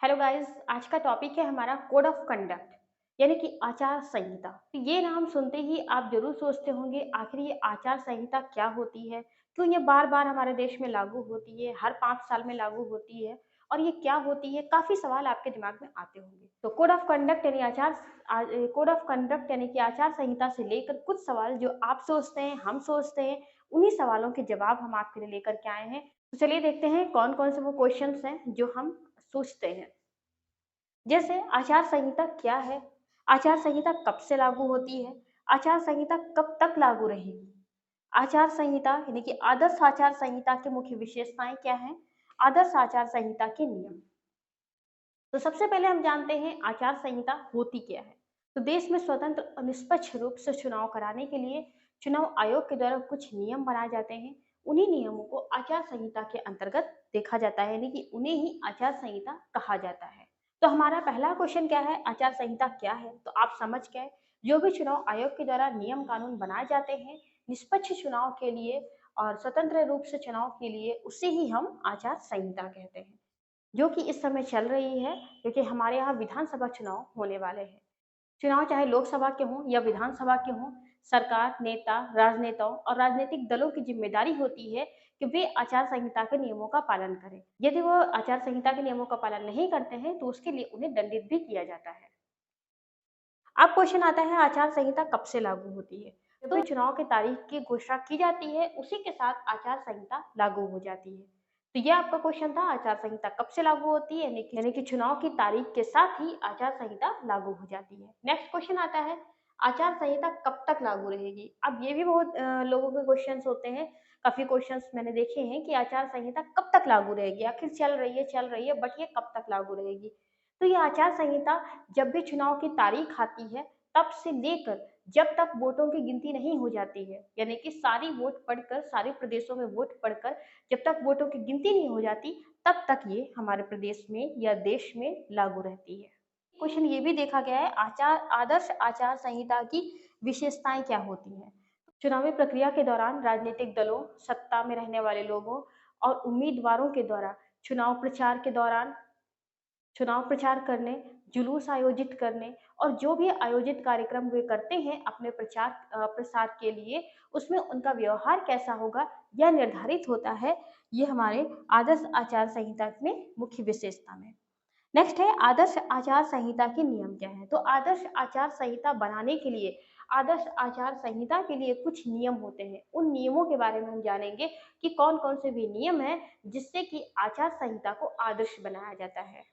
Hello guys, आज का topic है हमारा कोड ऑफ कंडक्ट यानी कि आचार संहिता। तो ये नाम सुनते ही आप जरूर सोचते होंगे आखिर ये आचार संहिता क्या होती है, क्यों ये बार बार हमारे देश में लागू होती है, हर 5 साल में लागू होती है और ये क्या होती है। काफी सवाल आपके दिमाग में आते होंगे। तो कोड ऑफ कंडक्ट यानी कोड ऑफ कंडक्ट यानी कि आचार संहिता से लेकर कुछ सवाल जो आप सोचते हैं, हम सोचते हैं, उन्हीं सवालों के जवाब हम आपके लिए लेकर के आए हैं। तो चलिए देखते हैं कौन कौन से वो क्वेश्चंस हैं जो हम सोचते हैं। जैसे आचार संहिता क्या है? आचार संहिता कब से लागू होती है? आचार संहिता कब तक लागू रहेगी? आचार संहिता यानी कि आदर्श आचार संहिता की मुख्य विशेषताएं क्या हैं? आदर्श आचार संहिता के नियम। तो सबसे पहले हम जानते हैं आचार संहिता होती क्या है। तो देश में स्वतंत्र और निष्पक्ष रूप से चुनाव कराने के लिए चुनाव आयोग के द्वारा कुछ नियम बनाए जाते हैं। उन्हीं नियमों को आचार संहिता के अंतर्गत देखा जाता है, यानी कि उन्हें ही आचार संहिता कहा जाता है। तो हमारा पहला क्वेश्चन क्या है, आचार संहिता क्या है? तो आप समझ गए, जो भी चुनाव आयोग के द्वारा नियम कानून बनाए जाते हैं निष्पक्ष चुनाव के लिए और स्वतंत्र रूप से चुनाव के लिए, उसे ही हम आचार संहिता कहते हैं, जो कि इस समय चल रही है, क्योंकि हमारे यहाँ विधानसभा चुनाव होने वाले हैं। चुनाव चाहे लोकसभा के हों या विधानसभा के हों, सरकार, नेता, राजनेताओं और राजनीतिक दलों की जिम्मेदारी होती है कि वे आचार संहिता के नियमों का पालन करें। यदि वो आचार संहिता के नियमों का पालन नहीं करते हैं तो उसके लिए उन्हें दंडित भी किया जाता है। अब क्वेश्चन आता है आचार संहिता कब से लागू होती है? जब भी चुनाव की तारीख की घोषणा की जाती है उसी के साथ आचार संहिता लागू हो जाती है। तो ये आपका क्वेश्चन था, आचार संहिता कब से लागू होती है, यानी कि चुनाव की तारीख के साथ ही आचार संहिता लागू हो जाती है। नेक्स्ट क्वेश्चन आता है आचार संहिता कब तक लागू रहेगी। अब ये भी बहुत लोगों के क्वेश्चंस होते हैं। काफी क्वेश्चंस मैंने देखे हैं कि आचार संहिता कब तक लागू रहेगी, आखिर चल रही है बट ये कब तक लागू रहेगी। तो ये आचार संहिता जब भी चुनाव की तारीख आती है तब से लेकर जब तक वोटों की गिनती नहीं हो जाती है, यानी कि सारी वोट पढ़कर, सारे प्रदेशों में वोट पढ़कर जब तक वोटों की गिनती नहीं हो जाती तब तक ये हमारे प्रदेश में या देश में लागू रहती है। क्वेश्चन ये भी देखा गया है आदर्श आचार संहिता की विशेषताएं क्या होती हैं। चुनावी प्रक्रिया के दौरान राजनीतिक दलों, सत्ता में रहने वाले लोगों और उम्मीदवारों के द्वारा चुनाव प्रचार करने, जुलूस आयोजित करने और जो भी आयोजित कार्यक्रम वे करते हैं अपने प्रसार के लिए, उसमें उनका व्यवहार कैसा होगा यह निर्धारित होता है। ये हमारे आदर्श आचार संहिता में मुख्य विशेषता में। नेक्स्ट है आदर्श आचार संहिता के नियम क्या है। तो आदर्श आचार संहिता बनाने के लिए, आदर्श आचार संहिता के लिए कुछ नियम होते हैं। उन नियमों के बारे में हम जानेंगे कि कौन कौन से भी नियम हैं जिससे कि आचार संहिता को आदर्श बनाया जाता है।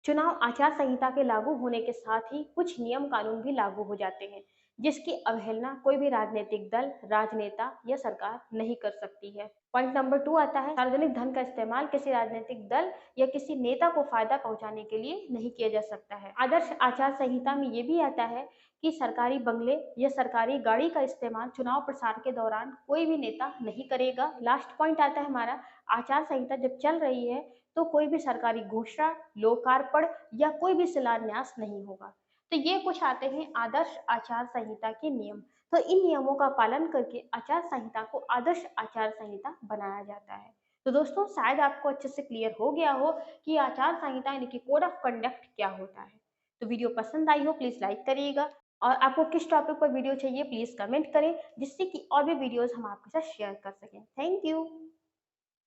चुनाव आचार संहिता के लागू होने के साथ ही कुछ नियम कानून भी लागू हो जाते हैं जिसकी अवहेलना कोई भी राजनीतिक दल, राजनेता या सरकार नहीं कर सकती है। पॉइंट नंबर 2 आता है सार्वजनिक धन का इस्तेमाल किसी राजनीतिक दल या किसी नेता को फायदा पहुंचाने के लिए नहीं किया जा सकता है। आदर्श आचार संहिता में ये भी आता है कि सरकारी बंगले या सरकारी गाड़ी का इस्तेमाल चुनाव प्रचार के दौरान कोई भी नेता नहीं करेगा। लास्ट पॉइंट आता है हमारा, आचार संहिता जब चल रही है तो कोई भी सरकारी घोषणा, लोकार्पण या कोई भी शिलान्यास नहीं होगा। तो ये कुछ आते हैं आदर्श आचार संहिता के नियम। तो इन नियमों का पालन करके आचार संहिता को आदर्श आचार संहिता बनाया जाता है। तो दोस्तों, शायद आपको अच्छे से क्लियर हो गया हो कि आचार संहिता यानी कि कोड ऑफ कंडक्ट क्या होता है। तो वीडियो पसंद आई हो प्लीज लाइक करिएगा और आपको किस टॉपिक पर वीडियो चाहिए प्लीज कमेंट करें, जिससे कि और भी वीडियोस हम आपके साथ शेयर कर सकें। Thank you.